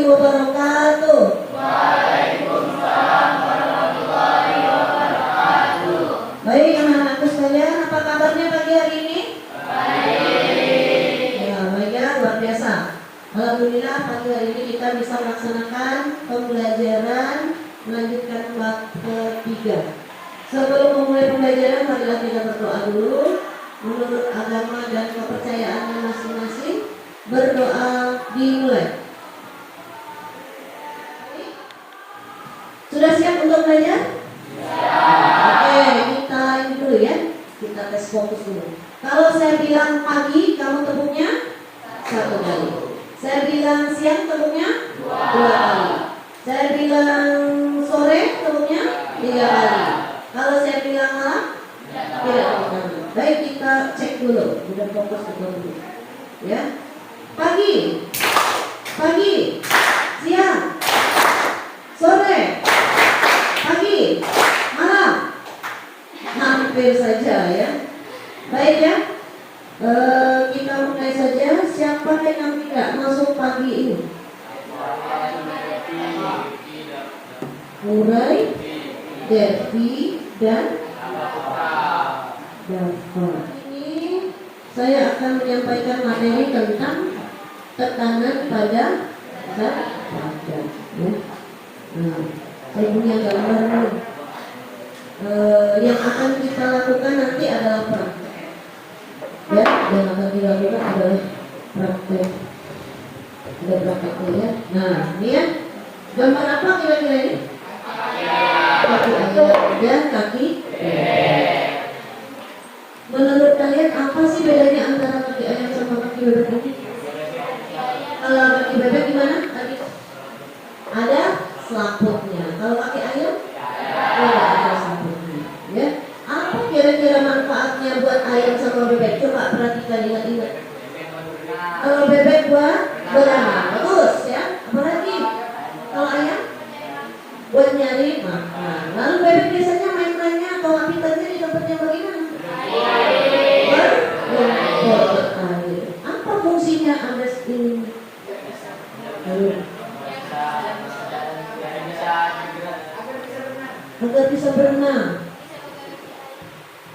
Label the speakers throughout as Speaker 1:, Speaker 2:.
Speaker 1: wabarakatuh.
Speaker 2: Waalaikumsalam warahmatullahi wabarakatuh.
Speaker 1: Baik anak-anakku sekalian, apa kabarnya pagi hari ini?
Speaker 2: Baik.
Speaker 1: Ya, baik ya, luar biasa. Alhamdulillah pagi hari ini kita bisa melaksanakan pembelajaran melanjutkan bab ketiga. Sebelum memulai pembelajaran, marilah kita berdoa dulu. Menurut agama dan kepercayaannya masing-masing, berdoa dimulai. Sudah siap untuk belajar? Oke, kita ini dulu ya. Kita tes fokus dulu. Kalau saya bilang pagi, kamu tepuknya 1 kali. Saya bilang siang, tepuknya 2 kali. Saya bilang sore, tepuknya 3 kali. Kalau saya bilang malam, tidak kali. Baik, kita cek dulu. Udah fokus dulu. Ya. Pagi, siang, sore, pagi, malam, hampir saja ya. Baik ya, kita mulai saja. Siapa yang tidak masuk pagi ini? Murai, Devi, dan Dava. Ini saya akan menyampaikan materi tentang tekanan pada zat padat. Ya. Nah, saya punya gambar nih. Yang akan kita lakukan nanti adalah praktek. Ya, yang akan dilakukan adalah praktek. Ada prakteknya ya. Nah, ini ya. Gambar apa kira-kira ini? Kaki ayam dan kaki bebek. Menurut kalian apa sih bedanya antara kaki ayam sama kaki bebek ini? Kalau kaki bebek gimana? Ada selaputnya. Kalau kaki ayam? Tidak ada selaputnya. Ya. Apa kira-kira manfaatnya buat ayam sama bebek? Coba perhatikan, ingat-ingat. Kalau bebek buat berenang, bagus ya. Apalagi kalau ayam buat nyari makan. Lalu bebek biasanya main-mainnya atau habitatnya di tempat yang bagaimana? Air. Apa fungsinya ada ini? Agar bisa berenang,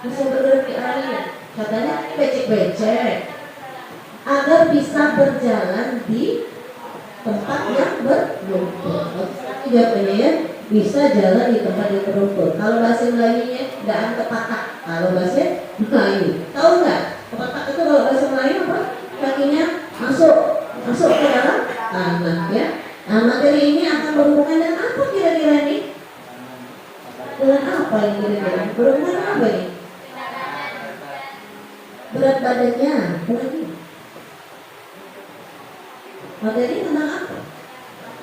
Speaker 1: bisa bergerak di air. Katanya becek-becek. Agar bisa berjalan di tempat yang berlumpur. Jawabannya ya, bisa jalan di tempat yang berlumpur. Kalau bahasa Melayunya nggak ada kepatak. Kalau bahasa Melayu, tahu nggak? Kepatak itu kalau bahasa Melayu apa? Kakinya masuk ke dalam tanah ya. Nah, materi ini akan berhubungan dengan apa kira-kira nih? Dengan apa yang kira-kira? Berhubungan apa nih? Berat badannya, apalagi? Materi tentang apa?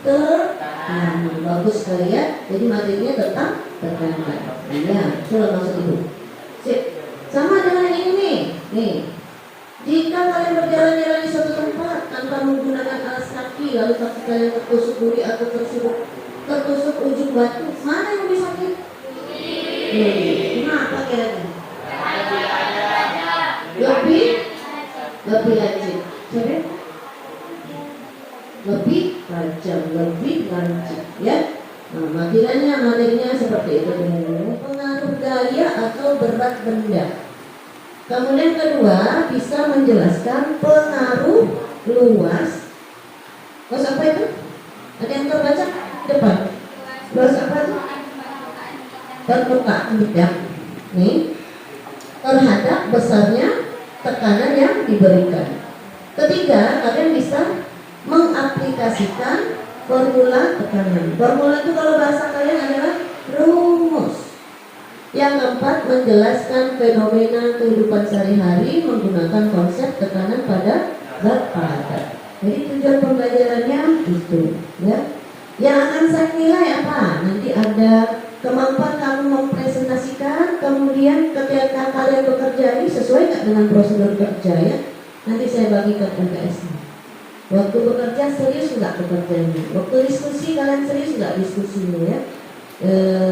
Speaker 1: Tekanan. Bagus sekali ya. Jadi materinya tentang tekanan. Ya, sudah masuk ibu. Sip. Sama dengan ini nih. Jika kalian berjalan-jalan di suatu tempat tanpa menggunakan alas kaki, lalu kaki kalian tertusuk duri atau tertusuk ujung batu, mana yang lebih sakit? Kenapa kira-kira? Lebih lancip. Sorry? Lebih tajam, lebih lancip ya. Nah, materinya seperti itu. Pengaruh gaya atau berat benda. Kemudian kedua, bisa menjelaskan pengaruh luas. Luas apa itu? Ada yang terbaca? Depan. Luas apa itu? Terbuka tidak. Nih, terhadap besarnya tekanan yang diberikan. Ketiga, kalian bisa mengaplikasikan formula tekanan. Formula itu kalau bahasa kalian adalah rumus. Yang keempat, menjelaskan fenomena kehidupan sehari-hari menggunakan konsep tekanan pada zat padat. Jadi tujuan pembelajarannya itu ya. Yang akan saya nilai apa? Nanti ada kemampuan kamu mempresentasikan, kemudian ketika kalian bekerja ini sesuai nggak dengan prosedur kerja ya. Nanti saya bagikan UTS-nya. Waktu bekerja serius nggak bekerjanya? Waktu diskusi kalian serius nggak diskusinya ya?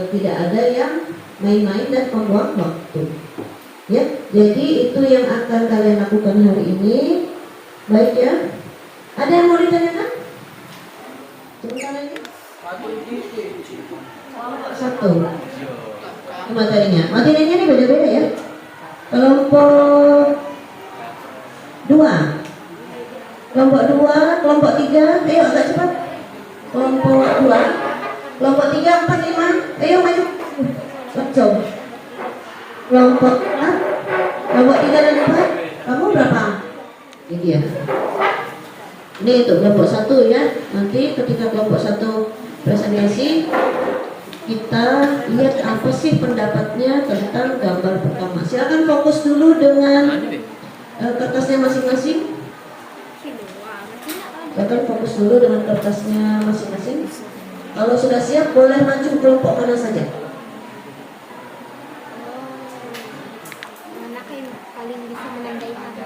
Speaker 1: Tidak ada yang main-main dan membuang waktu. Ya, jadi itu yang akan kalian lakukan hari ini. Baik ya. Ada yang mau ditanyakan? Sebentar lagi. Satu. Materinya. Materinya ini beda-beda ya. Kelompok 2. Kelompok 2, kelompok 3. Ayo agak cepat. Kelompok 2. Kelompok 3, 4, 5. Ayo maju. Kacau. Kelompok 3 dan 4. Kamu berapa? Ini dia. Ini untuk kelompok 1 ya. Nanti ketika kelompok 1 presentasi, kita lihat apa sih pendapatnya tentang gambar pertama. Silakan fokus dulu dengan kertasnya masing-masing. Silakan fokus dulu dengan kertasnya masing-masing. Kalau sudah siap, boleh maju kelompok mana saja.
Speaker 3: Anak yang paling bisa menandai apa?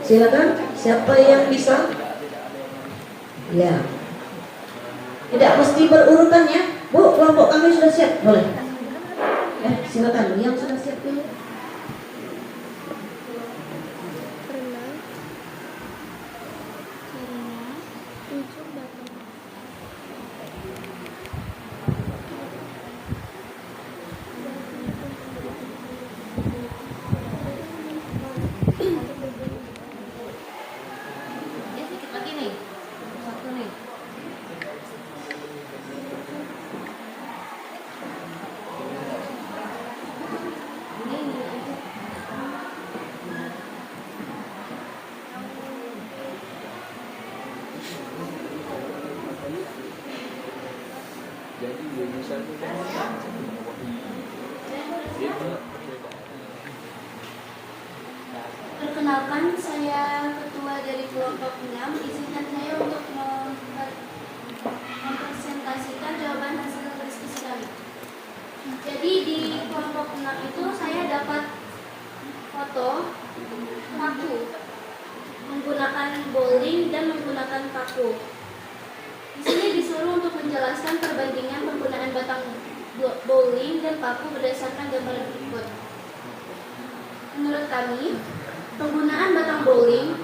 Speaker 1: Silakan, siapa yang bisa? Ya. Tidak mesti berurutan ya. Bu, kelompok kami sudah siap, boleh. Silakan, yang sudah siap dulu.
Speaker 3: Perkenalkan, saya ketua dari kelompok 6. Izinkan saya untuk mempresentasikan jawaban hasil diskusi kami. Jadi di kelompok 6 itu saya dapat foto paku menggunakan bowling dan menggunakan paku. Di sini disuruh untuk menjelaskan perbandingan penggunaan batang bowling dan paku berdasarkan gambar berikut. Menurut kami, penggunaan batang bowling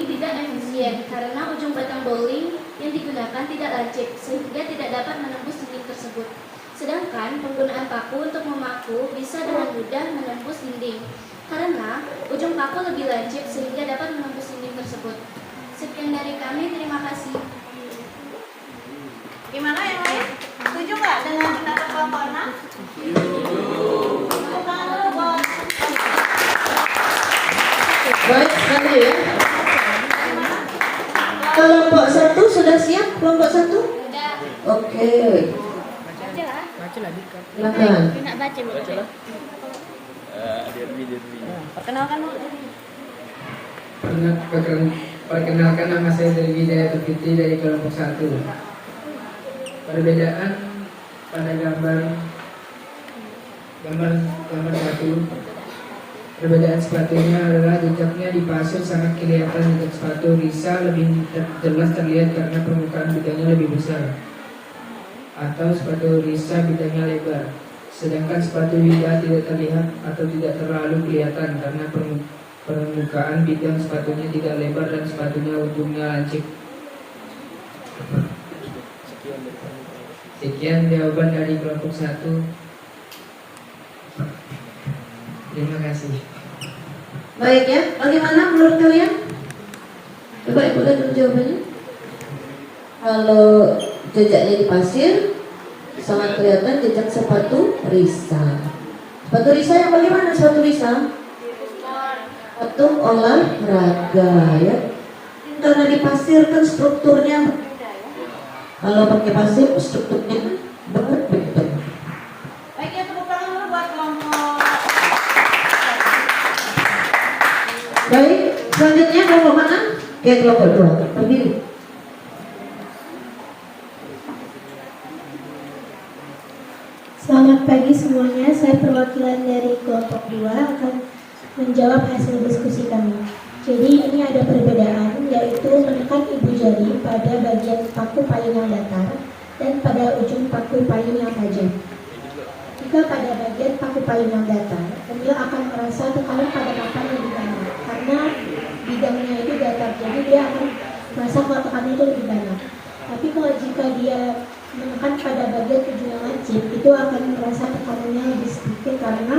Speaker 3: tidak efisien karena ujung batang bowling yang digunakan tidak lancip sehingga tidak dapat menembus dinding tersebut. Sedangkan penggunaan paku untuk memaku bisa dengan mudah menembus dinding karena ujung paku lebih lancip sehingga dapat menembus dinding tersebut. Sekian dari kami, terima kasih.
Speaker 4: Gimana yang lain? Setuju nggak dengan pendapat kelompok 6? Tepuk tangan dulu buat.
Speaker 1: Baik sekali ya. Kelompok 1 sudah siap? Kelompok 1?
Speaker 3: Udah.
Speaker 1: Oke.
Speaker 3: Baca lah.
Speaker 1: Silakan.
Speaker 3: Nak baca belum?
Speaker 4: Perkenalkan dulu.
Speaker 5: Perkenalkan, nama saya dari Widaya Fitri dari kelompok 1. Perbedaan pada gambar 1. Perbedaan sepatunya adalah jejaknya di pasir sangat kelihatan. Jejak sepatu Risa lebih jelas terlihat karena permukaan bidangnya lebih besar, atau sepatu Risa bidangnya lebar. Sedangkan sepatu Wida tidak terlihat atau tidak terlalu kelihatan karena permukaan bidang sepatunya tidak lebar dan sepatunya ujungnya lancip. Sekian jawaban dari kelompok 1. Terima kasih.
Speaker 1: Baik ya, bagaimana menurut kalian? Coba ibu lihat dulu jawabannya. Kalau jejaknya di pasir, sangat kelihatan jejak sepatu Risa. Sepatu Risa yang bagaimana sepatu Risa? Sepatu olahraga ya. Karena di pasir kan strukturnya berbeda ya. Kalau pakai pasir strukturnya berbeda.
Speaker 4: Baik ya, tepuk tangan dulu buat kelompok.
Speaker 1: Baik, selanjutnya kelompok mana? Kayak kelompok 2, berdiri.
Speaker 6: Selamat pagi semuanya, saya perwakilan dari kelompok 2 akan menjawab hasil diskusi kami. Jadi ini ada perbedaan, yaitu menekan ibu jari pada bagian paku palingan datar dan pada ujung paku payung yang tajam. Jika pada bagian paku payung yang datar, penjual akan merasa tekanan pada papan yang lebih banyak karena bidangnya itu datar, jadi dia akan merasa kalau tekanan itu lebih banyak. Tapi kalau jika dia menekan pada bagian ujung yang lancip, itu akan merasa tekanannya lebih sedikit karena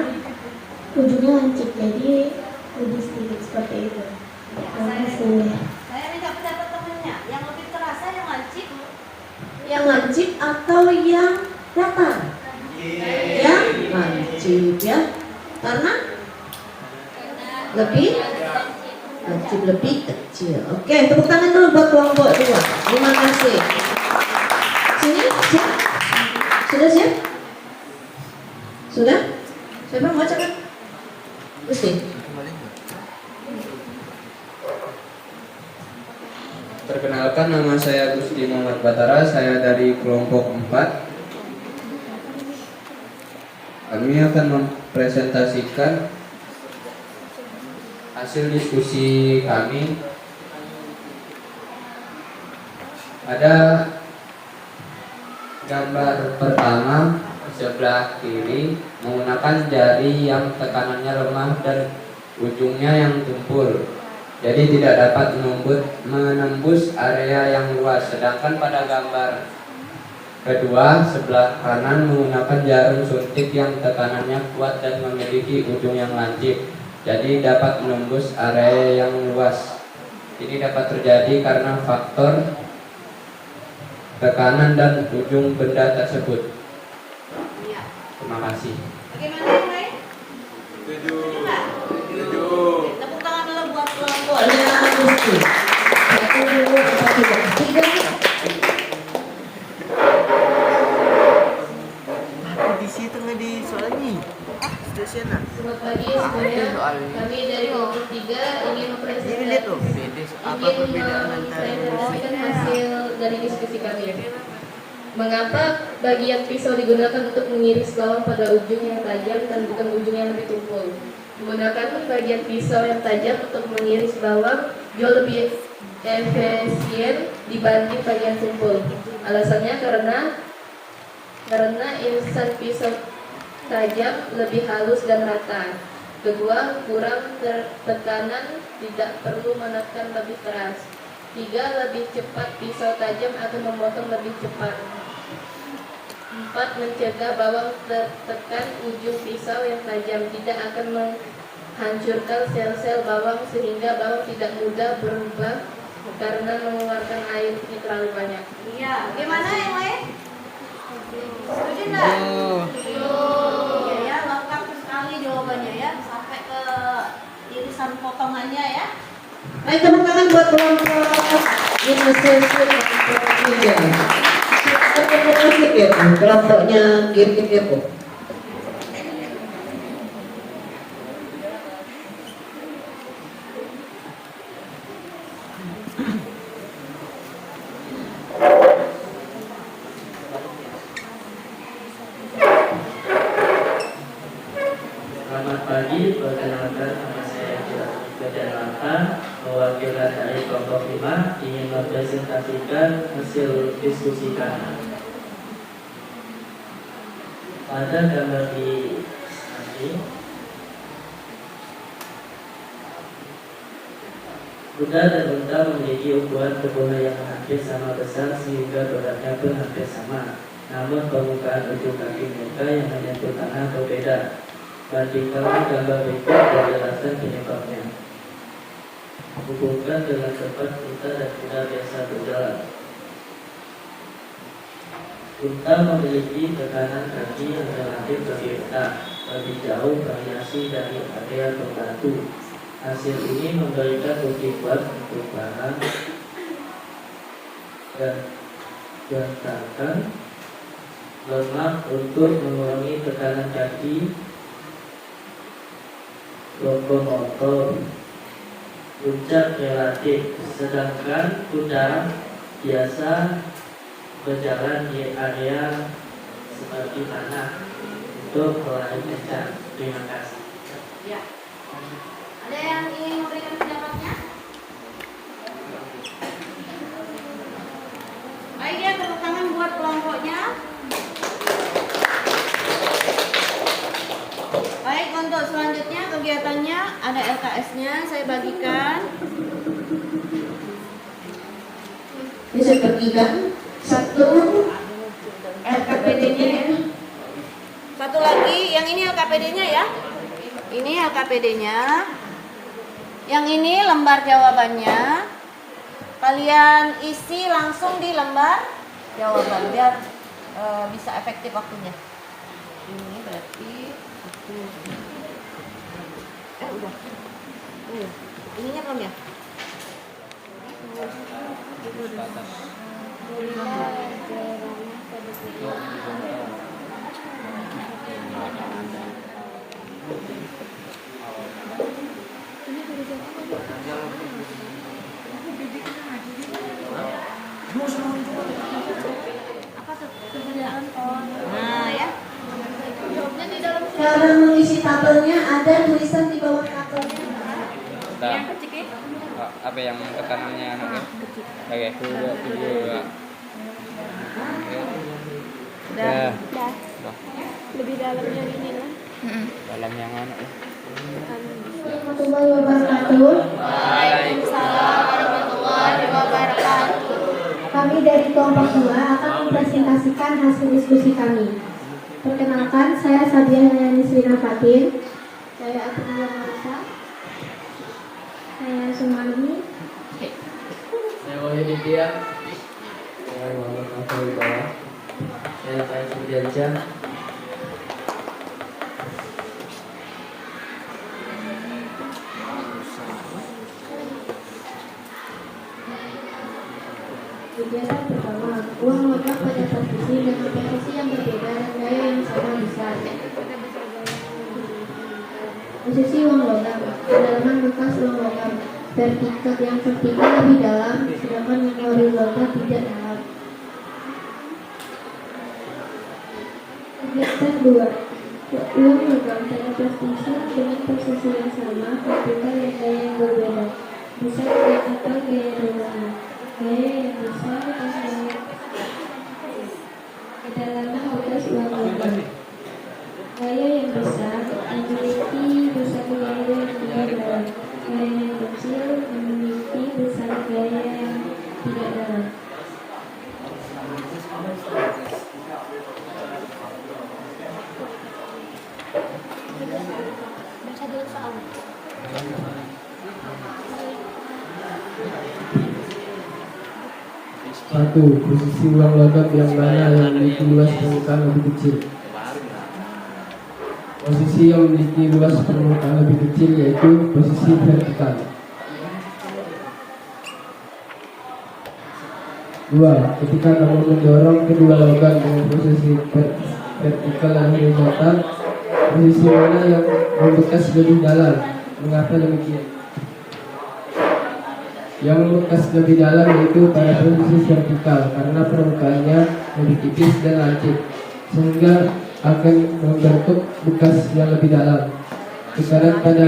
Speaker 6: ujungnya lancip, jadi lebih sedikit seperti itu. Terima kasih.
Speaker 4: Saya minta pendapat temennya. Yang lebih terasa yang lancip.
Speaker 1: Yang lancip atau yang datar? Yang lancip ya. Karena lebih lancip, lebih kecil. Oke, tepuk tangan dulu buat kelompok 2. Terima kasih. Sini, siap? Sudah siap? Sudah? Siapa mau bacakan? Gusti.
Speaker 7: Perkenalkan, nama saya Gusti Muhammad Batara, saya dari kelompok 4. Kami akan mempresentasikan hasil diskusi kami. Ada gambar pertama sebelah kiri menggunakan jari yang tekanannya lemah dan ujungnya yang tumpul, jadi tidak dapat menembus area yang luas. Sedangkan pada gambar kedua sebelah kanan menggunakan jarum suntik yang tekanannya kuat dan memiliki ujung yang lancip, jadi dapat menembus area yang luas. Ini dapat terjadi karena faktor tekanan dan ujung benda tersebut.
Speaker 4: Iya.
Speaker 7: Terima kasih.
Speaker 4: Bagaimana yang lain? Setuju nggak? Setuju. Tepuk tangan dulu buat kelompok.
Speaker 1: Kelompoknya Gusti. 1, 2, 3.
Speaker 2: Di situ nggak di soalnya stasiun lah.
Speaker 3: Selamat pagi semuanya. Kami dari kelompok 3 ingin mempresentasikan hasil dari diskusi kami. Mengapa bagian pisau digunakan untuk mengiris bawang pada ujung yang tajam dan bukan ujung yang lebih tumpul? Menggunakan bagian pisau yang tajam untuk mengiris bawang jauh lebih efisien dibanding bagian tumpul. Alasannya karena irisan pisau tajam lebih halus dan rata. Kedua, kurang tekanan, tidak perlu menekan lebih keras. 3, lebih cepat pisau tajam akan memotong lebih cepat. 4, mencegah bawang tertekan ujung pisau yang tajam, tidak akan menghancurkan sel-sel bawang sehingga bawang tidak mudah berubah karena mengeluarkan air ini terlalu banyak.
Speaker 4: Iya. Bagaimana yang lain? Setuju nggak? Setuju. Iya ya, lengkap sekali jawabannya ya, sampai ke irisan potongannya ya.
Speaker 1: Ayo tepuk tangan buat kelompok Indonesia kelompoknya Kepo.
Speaker 8: Selamat pagi, perkenalkan nama saya Jalan mewakilkan dari kelompok 5 ingin mempresentasikan hasil diskusi kami. Pada gambar di sini, kuda dan unta memiliki ukuran tubuh yang hampir sama besar sehingga beratnya pun hampir sama. Namun permukaan ujung kaki mereka yang menyentuh tanah berbeda. Bandingkan gambar berikut dan jelaskan penyebabnya. Hubungkan dengan tempat unta dan kuda biasa berjalan. Unta memiliki tekanan kaki yang relatif lebih rendah, lebih jauh variasi dari area berbatu. Hasil ini memberikan bukti kuat untuk barang dan bentakan lemak untuk mengurangi tekanan kaki lokomotor. Puncak relatif, sedangkan kuda biasa berjalan di area seperti tanah untuk berlari kencang. Terima kasih.
Speaker 4: Ya. Ada yang ingin memberikan pendapatnya? Baik ya, tepuk tangan buat kelompok untuk selanjutnya kegiatannya ada LKS-nya, saya bagikan.
Speaker 1: Bisa bagikan satu
Speaker 4: LKPD-nya ya. Satu lagi, yang ini LKPD-nya ya. Ini LKPD-nya. Yang ini lembar jawabannya. Kalian isi langsung di lembar jawaban biar bisa efektif waktunya. Ini berarti satu. Udah. Ininya belum ya? Nah ya.
Speaker 1: cara mengisi tabelnya ada tulisan di bawah tabelnya.
Speaker 7: Dah.
Speaker 4: Kecil ya?
Speaker 7: Apa yang tekanannya anaknya? Oke, dua.
Speaker 4: Udah.
Speaker 7: Dah.
Speaker 3: Lebih dalamnya ini lah.
Speaker 7: Dalam yang mana?
Speaker 6: Warahmatullahi wabarakatuh.
Speaker 3: Waalaikumsalam warahmatullahi wabarakatuh.
Speaker 6: Kami dari kelompok 2 akan mempresentasikan hasil diskusi kami. Perkenalkan, saya Sabiah Nayani Srina Fatin. Saya Atulia Marisa. Saya Sumani.
Speaker 8: Saya Wahyu Dia. Saya Muhammad Afal Bawah. Saya Pak Sudiarja.
Speaker 6: Kegiatan pertama, uang logam pada posisi dengan posisi yang berbeda dan gaya yang sama besar. Posisi uang logam, kedalaman bekas uang logam, yang vertikal lebih dalam, sedangkan yang horizontal tidak dalam. Kegiatan 2, uang logam pada posisi dengan posisi yang sama, vertikal yang gaya yang berbeda, besar atau gaya rendah. Gaya yang besar dan gaya kedalaman bekas uang logam. Gaya yang besar memiliki besar gaya yang tidak dalam. Gaya yang kecil memiliki besar gaya yang tidak dalam.
Speaker 3: Baca dulu soal.
Speaker 5: Satu, posisi uang logam yang mana yang memiliki luas permukaan lebih kecil. Posisi yang memiliki luas permukaan lebih kecil yaitu posisi vertikal. 2. Ketika kamu mendorong kedua logam dengan posisi vertikal dan horizontal, posisi mana yang membekas lebih dalam? Mengapa demikian? Yang membekas lebih dalam yaitu pada posisi vertikal karena permukaannya lebih tipis dan lancip sehingga akan membentuk bekas yang lebih dalam. Tekanan pada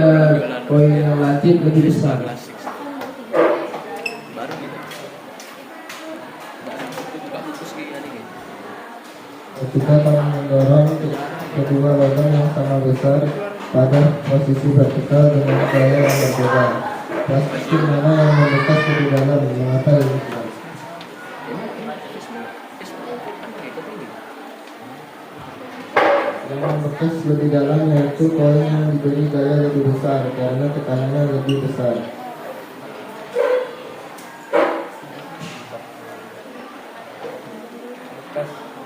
Speaker 5: koin yang lancip lebih besar. Ketika kamu mendorong kedua logam yang sama besar pada posisi vertikal dengan gaya yang berbeda, posisi mana yang membekas lebih dalam? Mengapa demikian? Yang membekas lebih dalam yaitu koin yang diberi gaya lebih besar karena tekanannya lebih besar.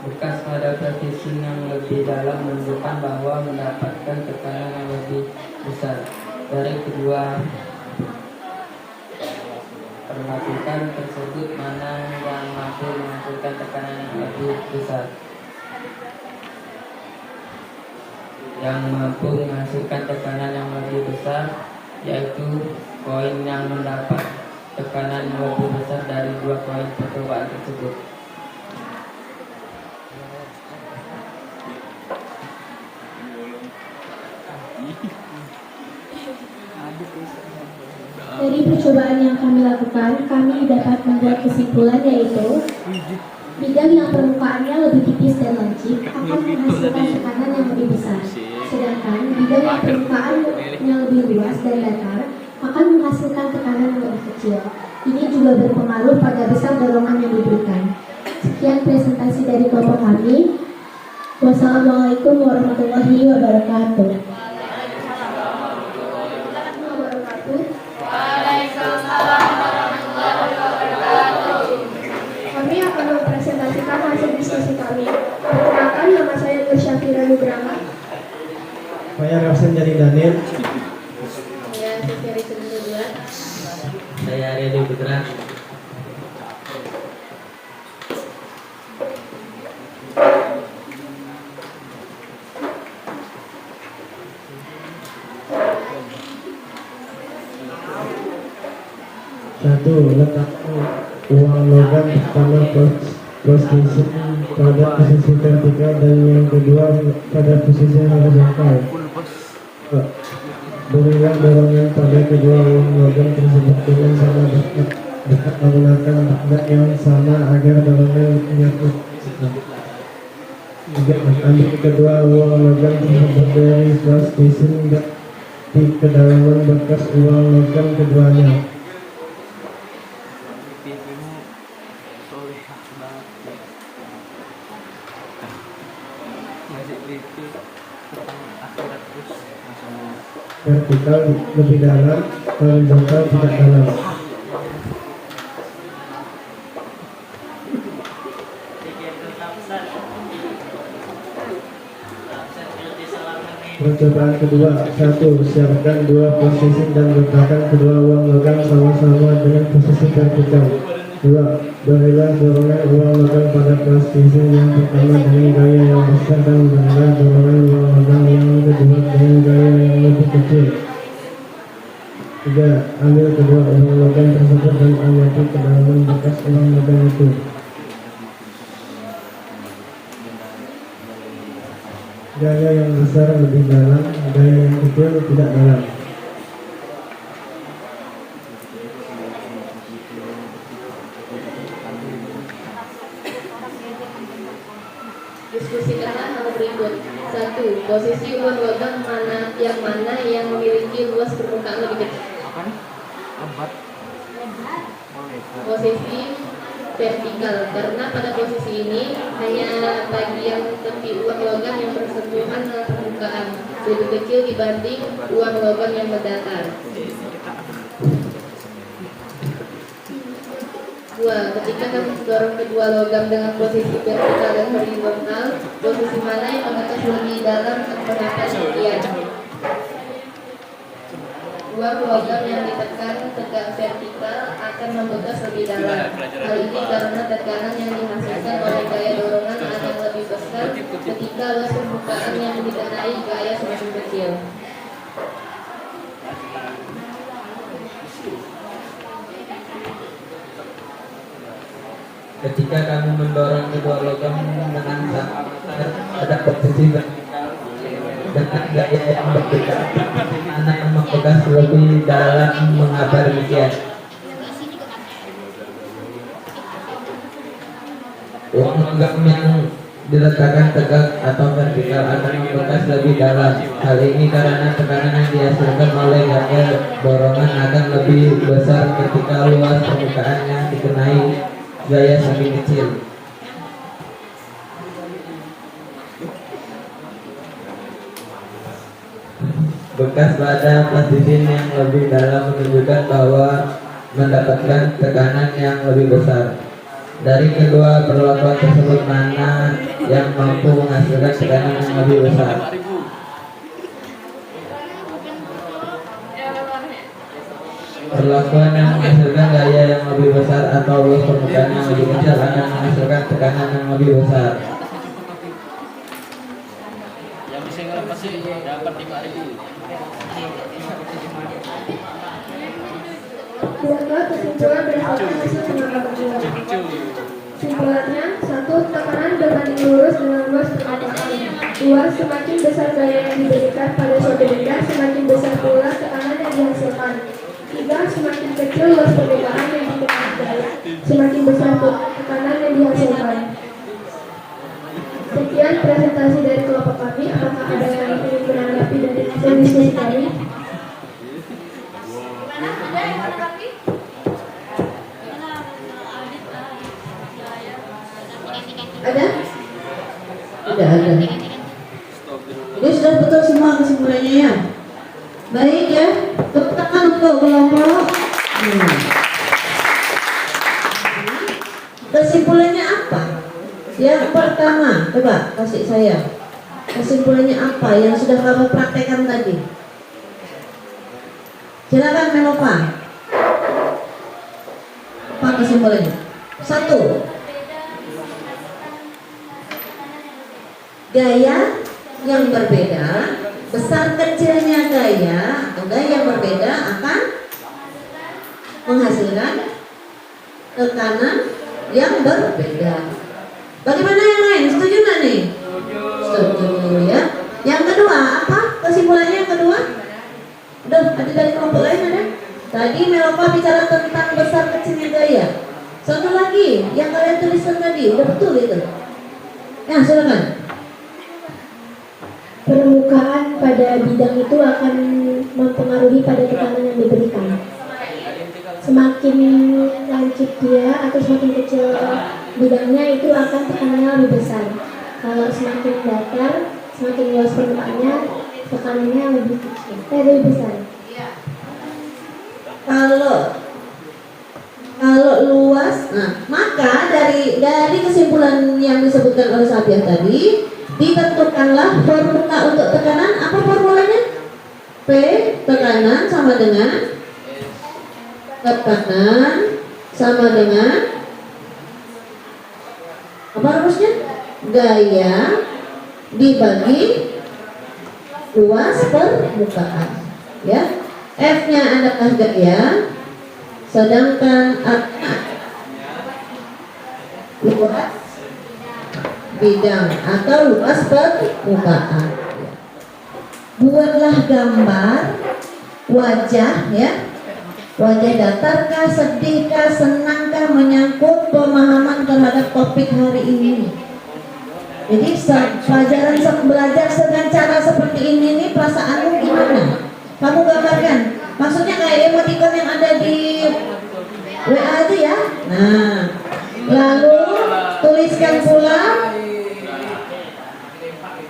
Speaker 7: Bekas pada posisi yang lebih dalam menunjukkan bahwa mendapatkan tekanan yang lebih besar dari kedua perhatikan tersebut, mana yang mampu menghasilkan tekanan yang lebih besar. Yang mampu menghasilkan tekanan yang lebih besar yaitu koin yang mendapat tekanan yang lebih besar dari dua koin percobaan tersebut.
Speaker 6: Dari percobaan yang kami lakukan, kami dapat membuat kesimpulan yaitu Bidang yang permukaannya lebih tipis dan lancip akan menghasilkan tekanan yang lebih besar. Sedangkan bidang yang permukaannya lebih luas dan datar akan menghasilkan tekanan yang lebih kecil. Ini juga berpengaruh pada besar dorongan yang diberikan. Sekian presentasi dari kelompok kami. Wassalamualaikum warahmatullahi wabarakatuh.
Speaker 9: Kami akan mempresentasikan hasil diskusi kami. Perkenalkan, nama saya Nur Syafira Nugraha.
Speaker 10: Saya Rasen Jari Daniel.
Speaker 9: Saya Sofia Rizal.
Speaker 8: Saya Arya Putra.
Speaker 10: Satu, letak uang logam pertama posisi pada posisi vertikal dan yang kedua pada posisi horizontal. Berilah dorongan pada kedua uang logam tersebut dengan sama dekat menggunakan benda yang sama agar dorongan menyatu. Tiga, ambil kedua uang logam tersebut dari posisi di kedalaman bekas uang logam keduanya. Vertikal lebih dalam, horizontal tidak dalam. Percobaan kedua, satu, siapkan dua posisi dan letakkan kedua uang logam sama-sama dengan posisi vertikal. Dua, berilah dorongan uang logam pada posisi yang pertama dengan gaya yang besar dan berilah dorongan uang logam yang kedua dengan gaya yang lebih kecil. Tiga, ambil kedua uang logam tersebut dan amati kedalaman bekas uang logam itu. Gaya yang besar lebih dalam, gaya yang kecil tidak dalam.
Speaker 9: Diskusikanlah hal berikut. 1. Posisi uang logam mana yang memiliki luas permukaan lebih kecil. Posisi vertikal, karena pada posisi ini hanya bagian tepi uang logam yang bersentuhan dengan permukaan, lebih kecil dibanding uang logam yang mendatar. 2. Ketika kamu mendorong kedua logam dengan posisi vertikal dan horizontal, posisi mana yang mengetes lebih dalam dan kenapa demikian? Uang logam yang ditekan tegak vertikal akan membekas lebih dalam. Hal ini karena tekanan yang dihasilkan oleh gaya dorongan akan lebih besar ketika luas permukaan yang dikenai gaya semakin kecil.
Speaker 7: Ketika kamu mendorong kedua logam dengan sama pada posisi vertikal dengan gaya yang berbeda, mana yang membekas lebih dalam, mengapa demikian? Uang logam yang diletakkan tegak atau vertikal akan membekas lebih dalam. Hal ini karena tekanan yang dihasilkan oleh gaya dorongan akan lebih besar ketika luas permukaan yang dikenai gaya semakin kecil. Bekas pada plastisine yang lebih dalam menunjukkan bahwa mendapatkan tekanan yang lebih besar. Dari kedua perlakuan tersebut, mana yang mampu menghasilkan tekanan yang lebih besar? Perlakuan yang menghasilkan gaya yang lebih besar atau luas permukaan yang lebih kecil akan menghasilkan tekanan yang lebih besar.
Speaker 2: Yang bisa ngelepas sih dapat 5.000.
Speaker 9: Buatlah kesimpulan berdasarkan hasil pendapat berdua. Kesimpulannya, 1. Tekanan berbanding lurus dengan luas permukaan. 2. Semakin besar gaya yang diberikan pada suatu benda, semakin besar pula tekanan yang dihasilkan. 3. Semakin kecil luas permukaan yang dikenai gaya, semakin besar tekanan yang dihasilkan. Demikian presentasi dari kelompok kami. Apakah ada yang ingin menanggapi dari hasil diskusi kami?
Speaker 4: Gimana? Ada yang mau menanggapi?
Speaker 1: Ada? Tidak ada. Jadi sudah betul semua kesimpulannya ya. Baik ya, tepuk tangan untuk kelompok. Kesimpulannya apa? Yang pertama, coba kasih saya. Kesimpulannya apa yang sudah kamu praktekkan tadi? Silakan Melova. Apa kesimpulannya? 1. Gaya yang berbeda, besar kecilnya gaya atau gaya yang berbeda akan menghasilkan tekanan yang berbeda. Bagaimana yang lain? Setuju nggak nih? Setuju ya. Yang kedua apa? Kesimpulannya yang kedua? Udah ada dari kelompok lain ada? Tadi Melova bicara tentang besar kecilnya gaya. Satu lagi yang kalian tuliskan tadi, udah betul itu? Ya silakan.
Speaker 6: Permukaan pada bidang itu akan mempengaruhi pada tekanan yang diberikan. Semakin lancip dia atau semakin kecil bidangnya itu akan tekanannya lebih besar. Kalau semakin datar, semakin luas permukaannya, tekanannya lebih kecil, lebih besar.
Speaker 1: Kalau luas, nah maka dari kesimpulan yang disebutkan oleh Sabiah tadi, ditentukanlah formula untuk tekanan. Apa formulanya? P tekanan sama dengan apa rumusnya? Gaya dibagi luas permukaan. Ya, F-nya adalah gaya, sedangkan luas bidang atau luas permukaan. Buatlah gambar wajah ya. Wajah datarkah, sedihkah, senangkah, menyangkut pemahaman terhadap topik hari ini. Jadi pelajaran belajar dengan cara seperti ini nih, perasaanmu gimana? Kamu gambarkan. Maksudnya kayak emoticon yang ada di WA itu ya. Nah, lalu tuliskan pula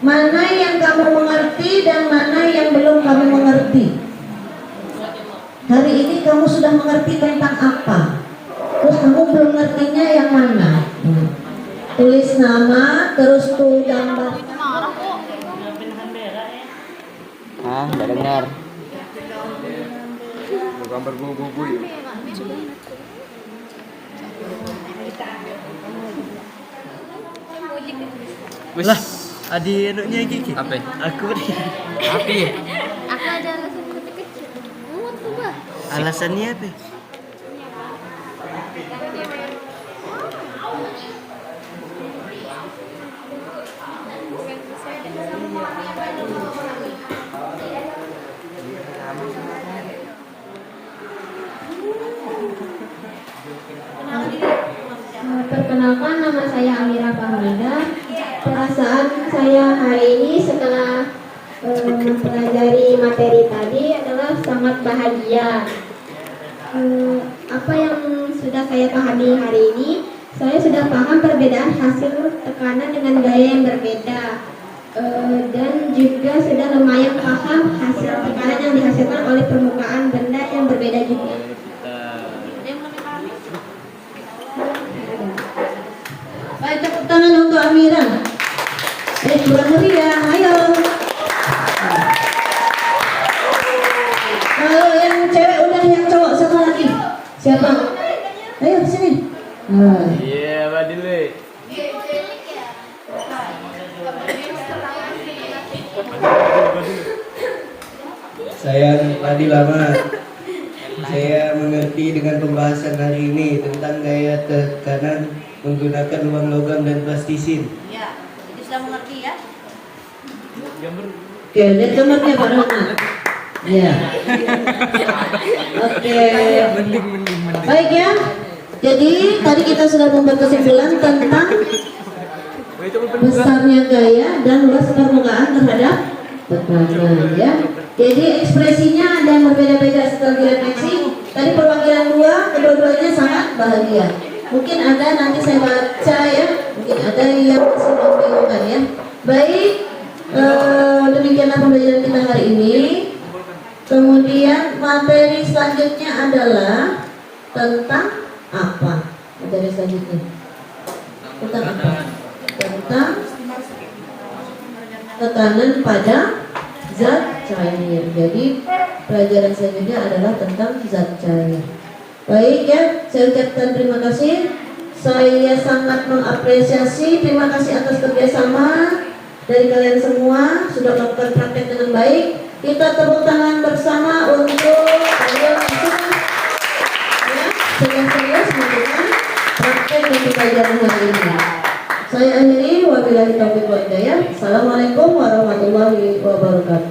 Speaker 1: mana yang kamu mengerti dan mana yang belum kamu mengerti. Hari ini kamu sudah mengerti tentang apa? Terus kamu belum ngertinya yang mana? Tulis nama, terus tuh gambar.
Speaker 7: Nggak dengar.
Speaker 2: Gambar gugu ya. Lah, adi anaknya Kiki. Apa? Aku nih. Apa?
Speaker 3: Aku ada alasan kecil. Muat tuh, Bah.
Speaker 2: Alasannya apa?
Speaker 9: Perkenalkan, nama saya Amira Fahmida. Perasaan saya hari ini setelah mempelajari materi tadi adalah sangat bahagia. Apa yang sudah saya pahami hari ini, saya sudah paham perbedaan hasil tekanan dengan gaya yang berbeda, dan juga sudah lumayan paham hasil tekanan yang dihasilkan oleh permukaan benda yang berbeda juga.
Speaker 1: Baik, tepuk tangan untuk Amira. Kurang meriah, ayo. Kalau yang cewek udah, yang cowok satu lagi. Siapa? Ayo sini.
Speaker 2: Iya, Badile.
Speaker 11: Saya Adi Lama. Saya mengerti dengan pembahasan hari ini tentang gaya tekanan menggunakan uang logam dan plastisin.
Speaker 4: Ya, jadi sudah mengerti ya?
Speaker 1: Oke, lihat gambarnya Pak Rahmat. Ya. Oke. Baik ya. Jadi tadi kita sudah membuat kesimpulan tentang besarnya gaya dan luas permukaan terhadap tekanan ya. Jadi ekspresinya ada yang berbeda-beda setelah direfleksi. Tadi perwakilan dua, kedua-duanya sangat bahagia. Mungkin ada nanti saya baca ya, mungkin ada yang masih membingungkan ya. Baik, demikianlah pembelajaran kita hari ini. Kemudian materi selanjutnya adalah tentang apa? Materi selanjutnya tentang apa? Tentang tekanan pada zat cair. Jadi pelajaran selanjutnya adalah tentang zat cair. Baik ya, saya ucapkan terima kasih. Saya sangat mengapresiasi, terima kasih atas kerjasama dari kalian semua sudah melakukan praktek dengan baik. Kita tepuk tangan bersama untuk kalian semua ya, serius melakukan praktek dan pelajaran hari ini. Saya akhiri, wabillahi taufiq wal hidayah. Assalamualaikum warahmatullahi wabarakatuh.